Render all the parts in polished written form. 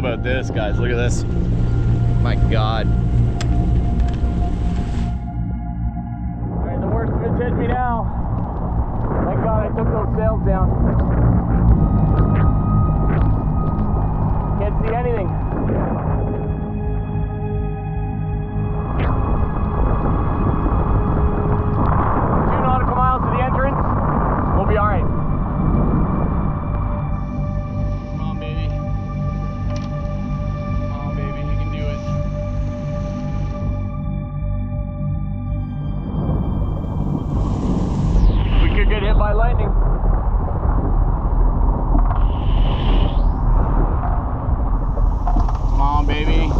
about this, guys. Look at this. My God. All right, the worst of it's hit me now. Thank God I took those sails down. Can't see anything. 2 nautical miles to the entrance. We'll be all right. Come on, baby. Come on, baby. You can do it. We could get hit by lightning. Come on, baby.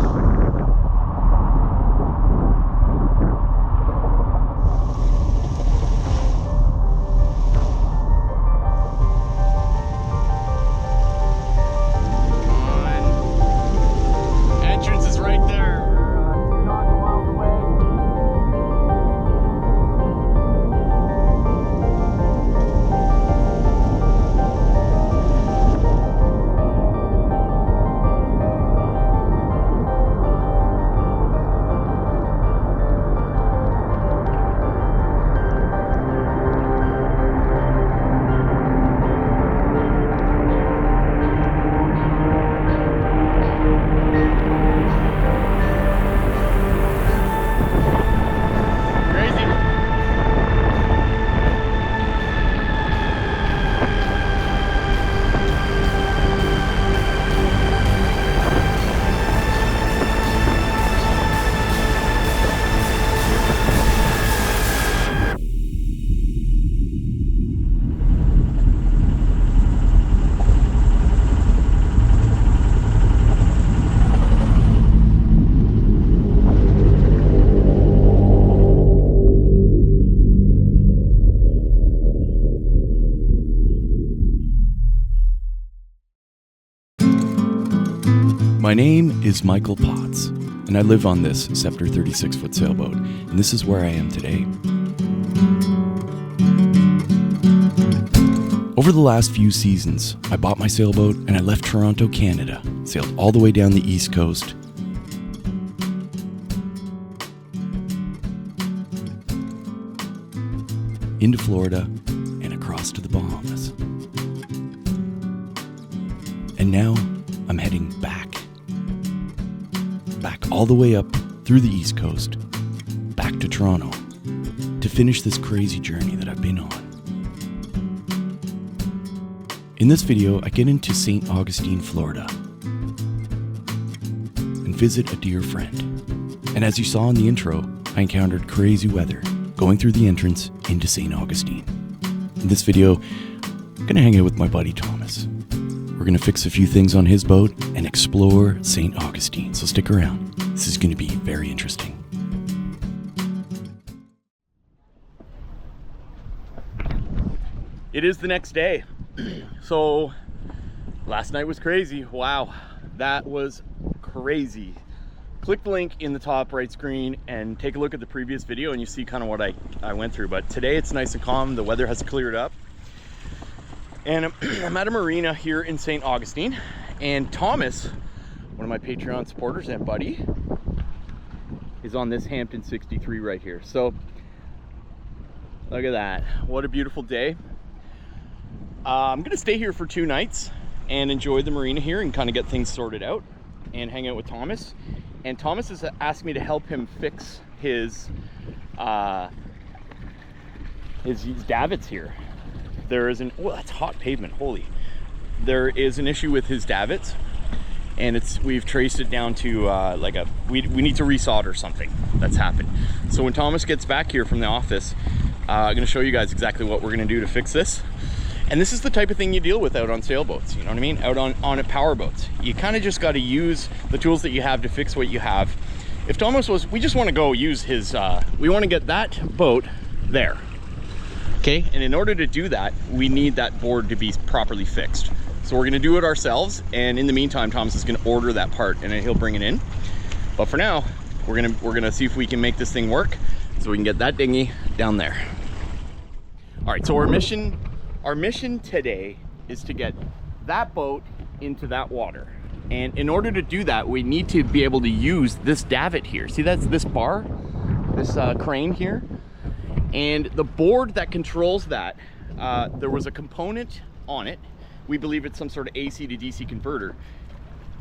My name is Michael Potts, and I live on this Scepter 36-foot sailboat, and this is where I am today. Over the last few seasons, I bought my sailboat and I left Toronto, Canada, sailed all the way down the East Coast, into Florida, and across to the Bahamas. And now I'm heading back all the way up through the East Coast, back to Toronto, to finish this crazy journey that I've been on. In this video, I get into St. Augustine, Florida, and visit a dear friend. And as you saw in the intro, I encountered crazy weather going through the entrance into St. Augustine. In this video, I'm gonna hang out with my buddy Thomas. We're gonna fix a few things on his boat and explore St. Augustine, so stick around. This is gonna be very interesting. It is the next day. So last night was crazy. Wow, that was crazy. Click the link in the top right screen and take a look at the previous video and you see kind of what I went through. But today it's nice and calm. The weather has cleared up. And I'm at a marina here in St. Augustine, and Thomas, one of my Patreon supporters and buddy, is on this Hampton 63 right here. So look at that. What a beautiful day. I'm gonna stay here for 2 nights and enjoy the marina here and kind of get things sorted out and hang out with Thomas. And Thomas has asked me to help him fix his davits here. There is an, oh, that's hot pavement, holy. There is an issue with his davits, and we've traced it down to we need to resolder something that's happened. So when Thomas gets back here from the office, I'm gonna show you guys exactly what we're gonna do to fix this. And this is the type of thing you deal with out on sailboats, you know what I mean? Out on power boats. You kind of just got to use the tools that you have to fix what you have. If Thomas was, we just want to go use his, we want to get that boat there. Okay, and in order to do that, we need that board to be properly fixed. So we're gonna do it ourselves, and in the meantime, Thomas is gonna order that part and then he'll bring it in. But for now, we're gonna see if we can make this thing work so we can get that dinghy down there. All right, so our mission today is to get that boat into that water. And in order to do that, we need to be able to use this davit here. See, that's this bar, this crane here. And the board that controls that, there was a component on it. We believe it's some sort of AC to DC converter,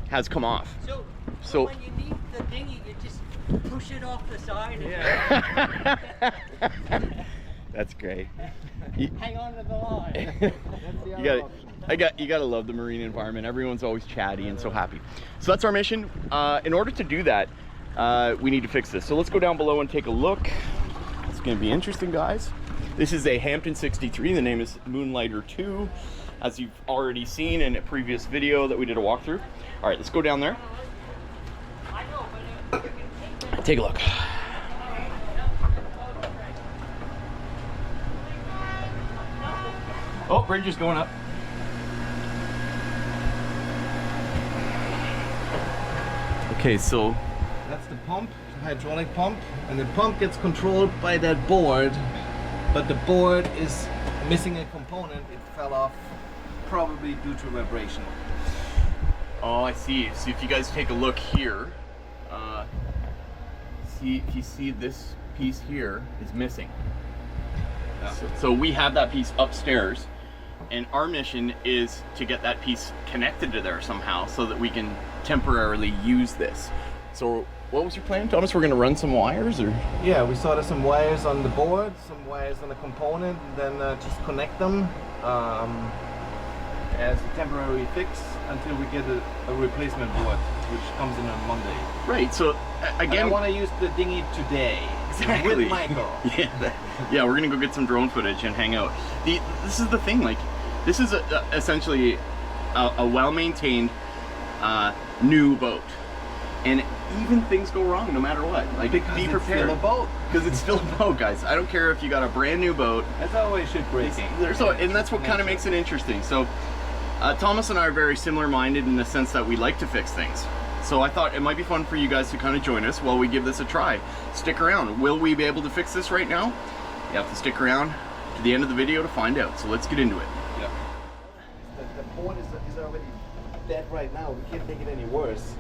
has come off. So when you need the dinghy, you just push it off the side. Yeah. That's great. Hang on to the line. You gotta love the marine environment. Everyone's always chatty and so happy. So that's our mission. In order to do that, we need to fix this. So let's go down below and take a look. It's gonna be interesting, guys. This is a Hampton 63. The name is Moonlighter 2, as you've already seen in a previous video that we did a walkthrough. All right, let's go down there. Take a look. Oh, bridge is going up. Okay, so that's the pump, hydraulic pump, and the pump gets controlled by that board, but the board is missing a component. It fell off, probably due to vibration. Oh, I see. So if you guys take a look here, if you see this piece here is missing. Yeah. So we have that piece upstairs, and our mission is to get that piece connected to there somehow so that we can temporarily use this. So what was your plan, Thomas? We're going to run some wires, or? Yeah, we saw there's some wires on the board, some wires on the component, and then just connect them as a temporary fix until we get a replacement board, which comes in on Monday. Right, so again, I want to use the dinghy today. Exactly. With Michael. Yeah, we're gonna go get some drone footage and hang out. This is the thing, like, this is essentially a well-maintained new boat, and even things go wrong no matter what. Like, because be prepared. It's still a boat. Because it's still a boat, guys. I don't care if you got a brand new boat. That's always shit breaking. And that's what kind of makes it interesting. So Thomas and I are very similar minded in the sense that we like to fix things. So I thought it might be fun for you guys to kind of join us while we give this a try. Stick around. Will we be able to fix this right now? You have to stick around to the end of the video to find out. So let's get into it. Yeah. The board is already dead right now. We can't make it any worse.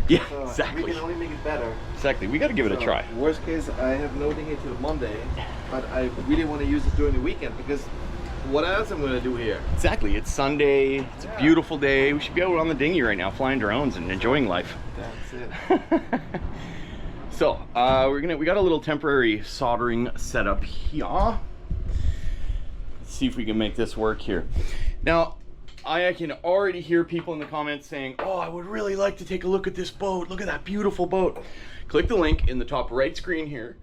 Yeah, so exactly. We can only make it better. Exactly. We got to give it a try. Worst case, I have no dinghy till Monday, but I really want to use it during the weekend because what else am I going to do here? Exactly. It's Sunday. It's a beautiful day. We should be out on the dinghy right now, flying drones and enjoying life. That's it. So we got a little temporary soldering setup here. Let's see if we can make this work here. Now, I can already hear people in the comments saying, oh, I would really like to take a look at this boat. Look at that beautiful boat. Click the link in the top right screen here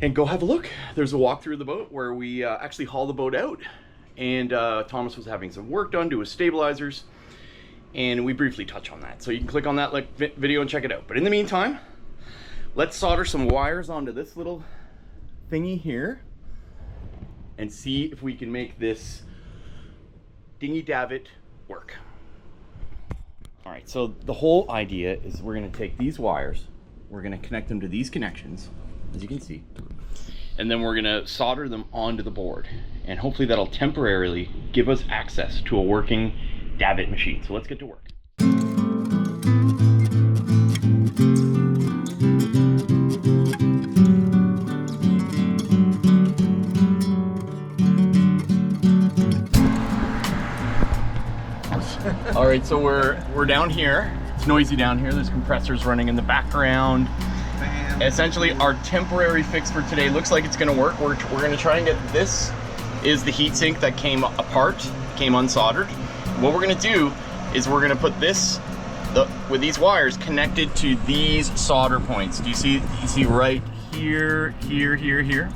and go have a look. There's a walkthrough of the boat where we actually haul the boat out, and Thomas was having some work done to his stabilizers, and we briefly touch on that. So you can click on that video and check it out. But in the meantime, let's solder some wires onto this little thingy here and see if we can make this dinghy davit work. All right, so the whole idea is we're gonna take these wires, we're gonna connect them to these connections, as you can see, and then we're gonna solder them onto the board, and hopefully that'll temporarily give us access to a working davit machine. So let's get to work. All right, so we're down here. It's noisy down here. There's compressors running in the background. Essentially, our temporary fix for today looks like it's going to work. We're going to try and get this. Is the heatsink that came apart, came unsoldered. What we're going to do is we're going to put this with these wires connected to these solder points. Do you see? You see right here, here, here, here,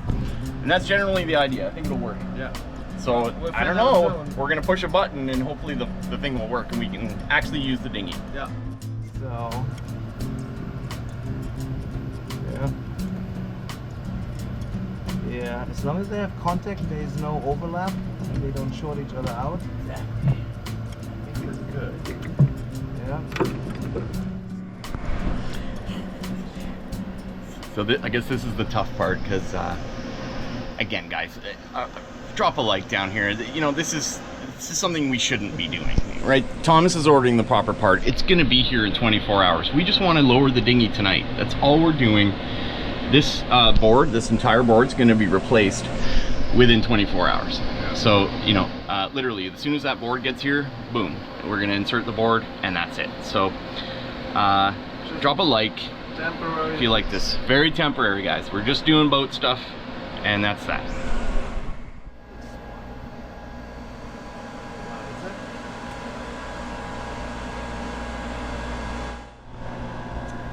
and that's generally the idea. I think it'll work. Yeah. So I don't know. We're gonna push a button and hopefully the thing will work and we can actually use the dinghy. Yeah. So yeah, as long as they have contact, there is no overlap and they don't short each other out. Exactly. I think it's good. Yeah. So I guess this is the tough part because again, guys. Drop a like down here. You know, this is this is something we shouldn't be doing, right? Thomas is ordering the proper part. It's gonna be here in 24 hours. We just want to lower the dinghy tonight. That's all we're doing. This board, this entire board is gonna be replaced within 24 hours. So, you know, literally, as soon as that board gets here, boom, we're gonna insert the board, and that's it. So, drop a like Temporary. if you like this. Very temporary, guys. We're just doing boat stuff, and that's that.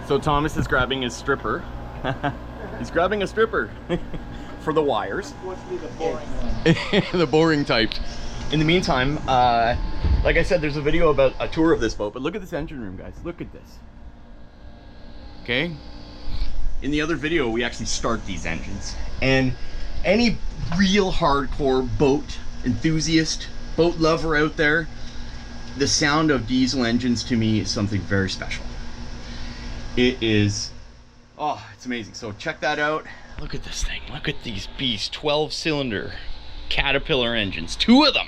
So Thomas is grabbing his stripper. He's grabbing a stripper for the wires. The boring one. The boring type. In the meantime, like I said, there's a video about a tour of this boat, but look at this engine room, guys. Look at this. Okay? In the other video, we actually start these engines. And any real hardcore boat enthusiast, boat lover out there, the sound of diesel engines to me is something very special. It is, oh, it's amazing. So check that out. Look at this thing. Look at these beasts. 12-cylinder Caterpillar engines. 2 of them.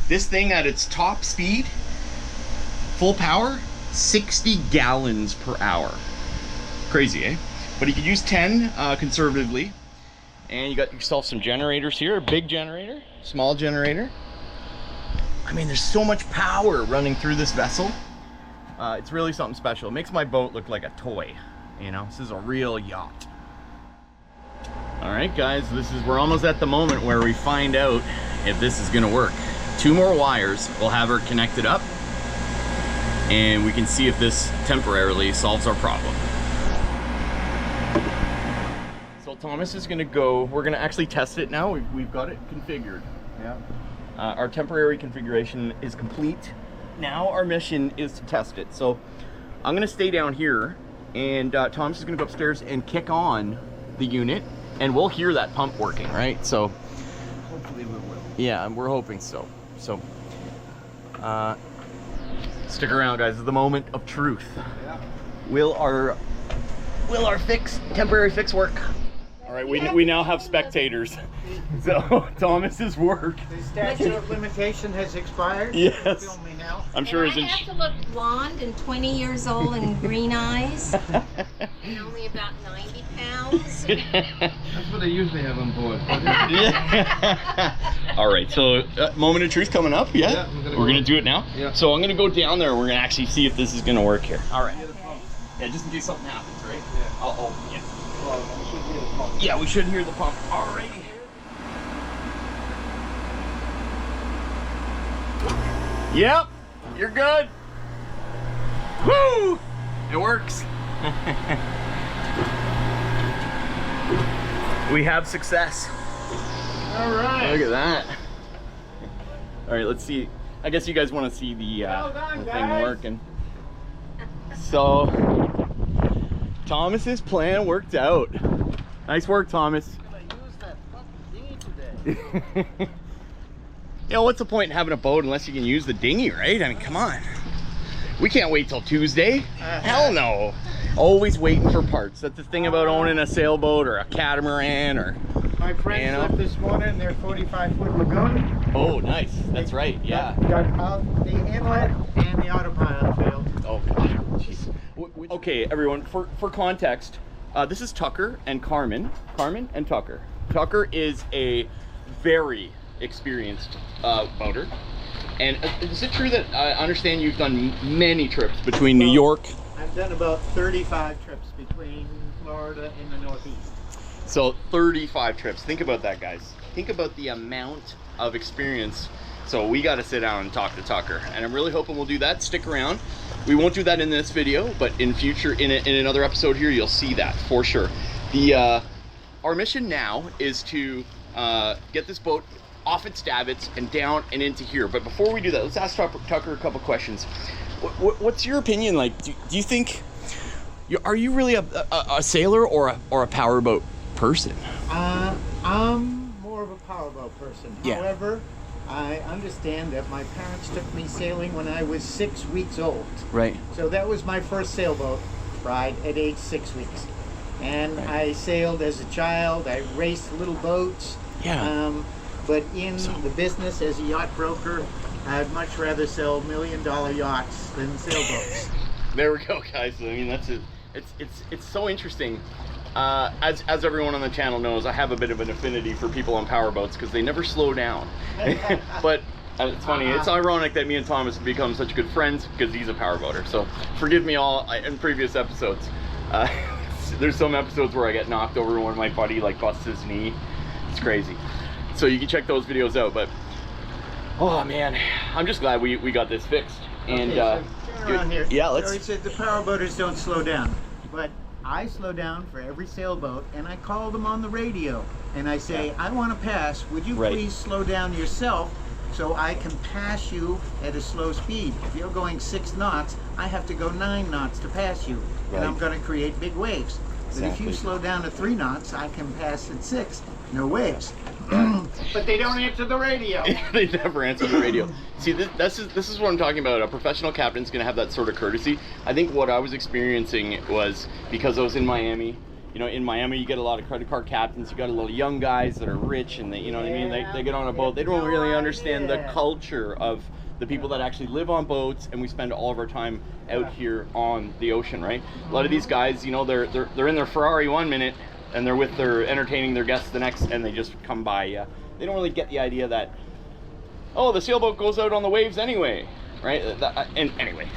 This thing at its top speed, full power, 60 gallons per hour. Crazy, eh? But you could use 10 conservatively. And you got yourself some generators here. A big generator, small generator. I mean, there's so much power running through this vessel. It's really something special. It makes my boat look like a toy. You know, this is a real yacht. All right, guys, we're almost at the moment where we find out if this is gonna work. 2 more wires, we'll have her connected up, and we can see if this temporarily solves our problem. So Thomas is gonna go, we're gonna actually test it now. We've got it configured. Yeah. Our temporary configuration is complete. Now our mission is to test it. So I'm gonna stay down here, and Thomas is gonna go upstairs and kick on the unit, and we'll hear that pump working, right? So Hopefully we will. yeah, and we're hoping so. So stick around, guys. It's the moment of truth. Yeah. Will our temporary fix work? All right, we now have spectators. So Thomas's work. The statute of limitation has expired. Yes. Film me now. I'm sure And I have to look blonde and 20 years old and green eyes and only about 90 pounds. That's what I usually have on board. Yeah. All right, so moment of truth coming up. Yeah, Yeah, we're gonna do it now. Yeah. So I'm gonna go down there. We're gonna actually see if this is gonna work here. All right. Yeah, just in case something happens, right? Yeah. Oh, yeah. Well, we should hear the pump. Yeah, we should hear the pump. Alrighty. Yep, you're good. Woo! It works. We have success. All right. Look at that. All right, let's see. I guess you guys want to see the, Well done, the thing guys. working. So, Thomas's plan worked out. Nice work, Thomas. I use that fucking dinghy today. You know, what's the point in having a boat unless you can use the dinghy, right? I mean, come on. We can't wait till Tuesday. Hell no. Always waiting for parts. That's the thing about owning a sailboat or a catamaran or... My friends You know? left this morning their 45-foot lagoon. Oh, nice. That's right, yeah. Got out the inlet and the autopilot failed. Oh, jeez. Okay, everyone, for context, this is Tucker and Carmen. Carmen and Tucker. Tucker is a very experienced boater. And is it true that I understand you've done many trips between New York? I've done about 35 trips between Florida and the Northeast. So 35 trips. Think about that, guys. Think about the amount of experience. So we got to sit down and talk to Tucker, and I'm really hoping we'll do that. Stick around. We won't do that in this video, but in future, in another episode here, you'll see that for sure. The our mission now is to get this boat off its davits and down and into here. But before we do that, let's ask Tucker a couple questions. What's your opinion? Like, do you think are you really a sailor or a powerboat person? I'm more of a powerboat person. Yeah. However, I understand that my parents took me sailing when I was 6 weeks old. Right. So that was my first sailboat ride at age 6 weeks. And Right. I sailed as a child. I raced little boats. Yeah. but in the business as a yacht broker, I'd much rather sell $1 million yachts than sailboats. There we go, guys. I mean, that's it. It's so interesting. As everyone on the channel knows, I have a bit of an affinity for people on powerboats because they never slow down. But it's funny. It's ironic that me and Thomas have become such good friends because he's a powerboater. So forgive me all in previous episodes. There's some episodes where I get knocked over when my buddy like busts his knee. It's crazy. So you can check those videos out. But oh man, I'm just glad we got this fixed. And Okay, so turn around here. yeah, So let's. he said the powerboaters don't slow down, but I slow down for every sailboat, and I call them on the radio, and I say, I want to pass. Would you Right. please slow down yourself so I can pass you at a slow speed? If you're going 6 knots, I have to go 9 knots to pass you, and I'm Right. going to create big waves. But if Exactly. you slow down to 3 knots, I can pass at 6, no waves. But they don't answer the radio. They never answer the radio. See, this is what I'm talking about. A professional captain's gonna have that sort of courtesy. I think what I was experiencing was because I was in Miami. You know, in Miami you get a lot of credit card captains. You got a lot of young guys that are rich, and they, you know what I mean. They get on a boat. They don't really understand the culture of the people that actually live on boats, and we spend all of our time out here on the ocean, right? A lot of these guys, you know, they're in their Ferrari 1 minute, and they're entertaining their guests the next, and they just come by. They don't really get the idea that, oh, the sailboat goes out on the waves anyway, right? And anyway,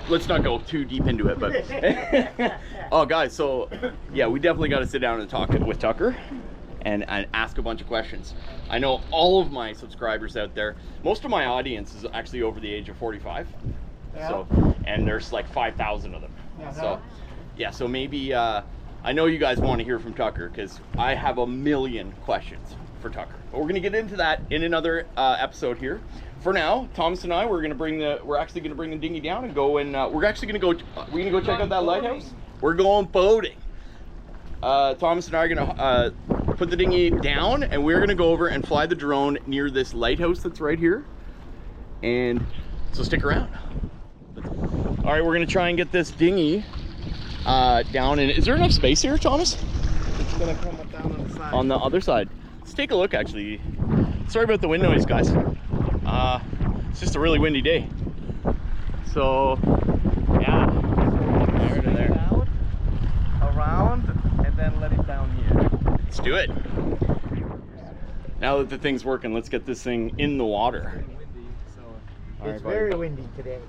let's not go too deep into it. But oh, guys, so yeah, we definitely got to sit down and talk with Tucker and ask a bunch of questions. I know all of my subscribers out there, most of my audience is actually over the age of 45. Yeah. So, and there's like 5,000 of them. So yeah, so maybe I know you guys want to hear from Tucker because I have a million questions for Tucker. But we're gonna get into that in another episode here. For now, Thomas and I, we're actually gonna bring the dinghy down and go and we're gonna go check out that lighthouse. We're going boating. Thomas and I are gonna put the dinghy down, and we're gonna go over and fly the drone near this lighthouse that's right here. And so stick around. All right, we're gonna try and get this dinghy down. And is there enough space here, Thomas? It's gonna come down on the side. On the other side. Let's take a look, actually. Sorry about the wind noise, guys. It's just a really windy day. So, yeah. There to there. Down, around, and then let it down here. Let's do it. Now that the thing's working, let's get this thing in the water. It's windy, so All It's right, very buddy. windy today.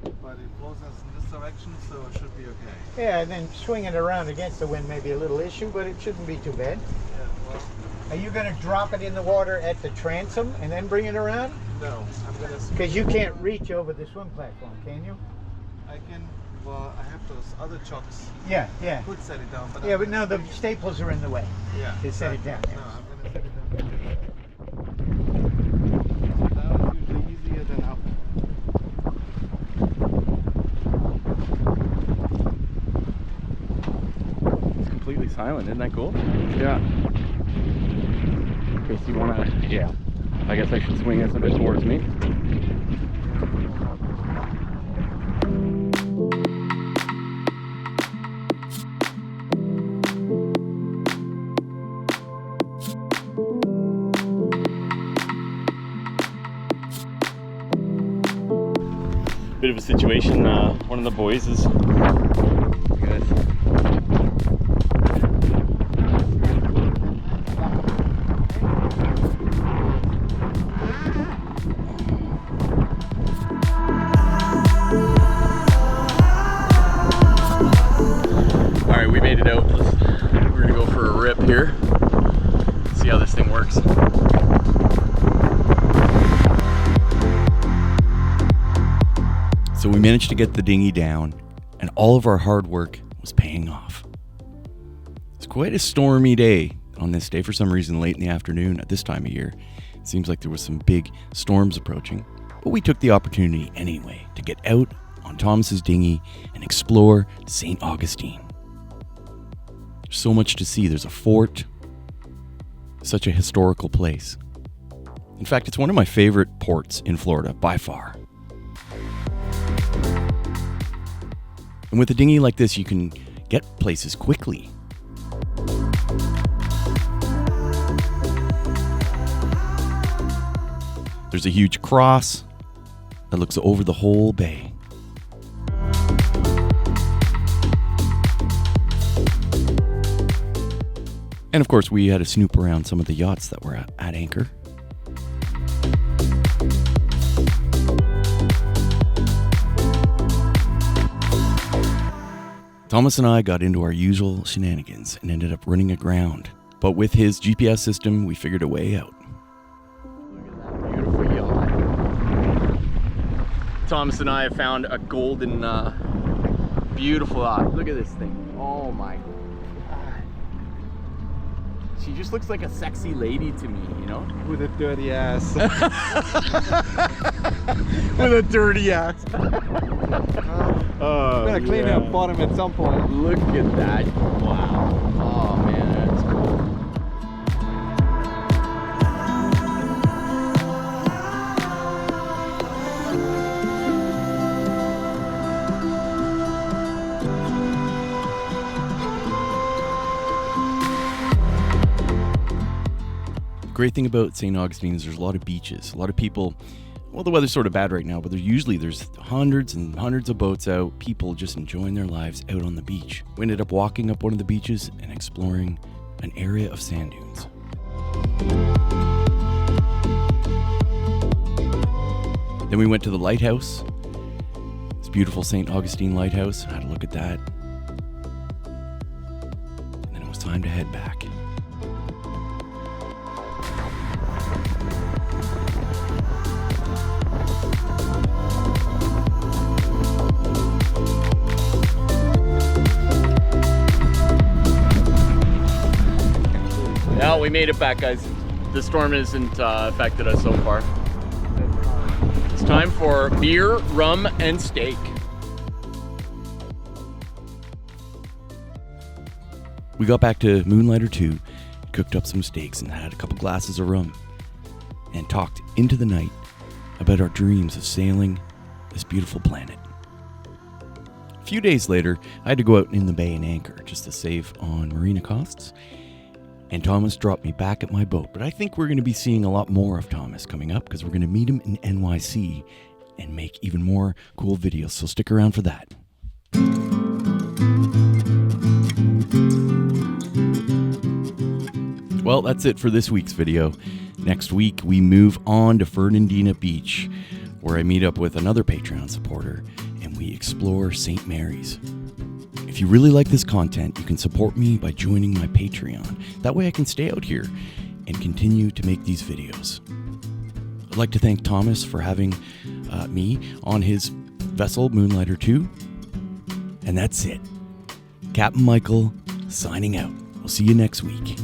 So. but it blows us in this direction, so it should be okay. Yeah, and then swinging it around against the wind may be a little issue, but it shouldn't be too bad. Yeah, well, Are you going to drop it in the water at the transom and then bring it around? no, I'm gonna. Because you can't reach over the swim platform, can you? I can. Well, I have those other chocks. Yeah, yeah. Could set it down, but Yeah, I'm but no, gonna the staples are in the way. yeah. to set it down, No, yes. I'm gonna set it down. Down is usually easier than up. It's completely silent. Isn't that cool? Yeah. In case you want to, yeah. I guess I should swing this a bit towards me. Bit of a situation. One of the boys is. All right, we made it out. We're gonna go for a rip here. See how this thing works. So we managed to get the dinghy down, and all of our hard work was paying off. It's quite a stormy day on this day for some reason late in the afternoon at this time of year. It seems like there was some big storms approaching, but we took the opportunity anyway to get out on Thomas's dinghy and explore St. Augustine. There's so much to see. There's a fort, such a historical place. In fact, it's one of my favorite ports in Florida by far. And with a dinghy like this, you can get places quickly. There's a huge cross that looks over the whole bay. And of course, we had a snoop around some of the yachts that were at anchor. Thomas and I got into our usual shenanigans and ended up running aground. But with his GPS system, we figured a way out. Look at that beautiful yacht. Thomas and I have found a golden, beautiful yacht. Look at this thing. Oh my God. She just looks like a sexy lady to me, you know? With a dirty ass. With a dirty ass. I'm gonna clean that bottom at some point. Look at that. Wow. Oh man, that's cool. The great thing about St. Augustine is there's a lot of beaches. A lot of people, well, the weather's sort of bad right now, but there's hundreds and hundreds of boats out, people just enjoying their lives out on the beach. We ended up walking up one of the beaches and exploring an area of sand dunes. Then we went to the lighthouse. This beautiful St. Augustine lighthouse. Had a look at that. And then it was time to head back. Yeah, we made it back, guys. The storm hasn't affected us so far. It's time for beer, rum, and steak. We got back to Moonlighter 2, cooked up some steaks and had a couple glasses of rum, and talked into the night about our dreams of sailing this beautiful planet. A few days later, I had to go out in the bay and anchor just to save on marina costs. And Thomas dropped me back at my boat. But I think we're going to be seeing a lot more of Thomas coming up because we're going to meet him in NYC and make even more cool videos. So stick around for that. Well, that's it for this week's video. Next week, we move on to Fernandina Beach, where I meet up with another Patreon supporter and we explore St. Mary's. If you really like this content, you can support me by joining my Patreon. That way I can stay out here and continue to make these videos. I'd like to thank Thomas for having me on his vessel, Moonlighter 2. And that's it. Captain Michael, signing out. We'll see you next week.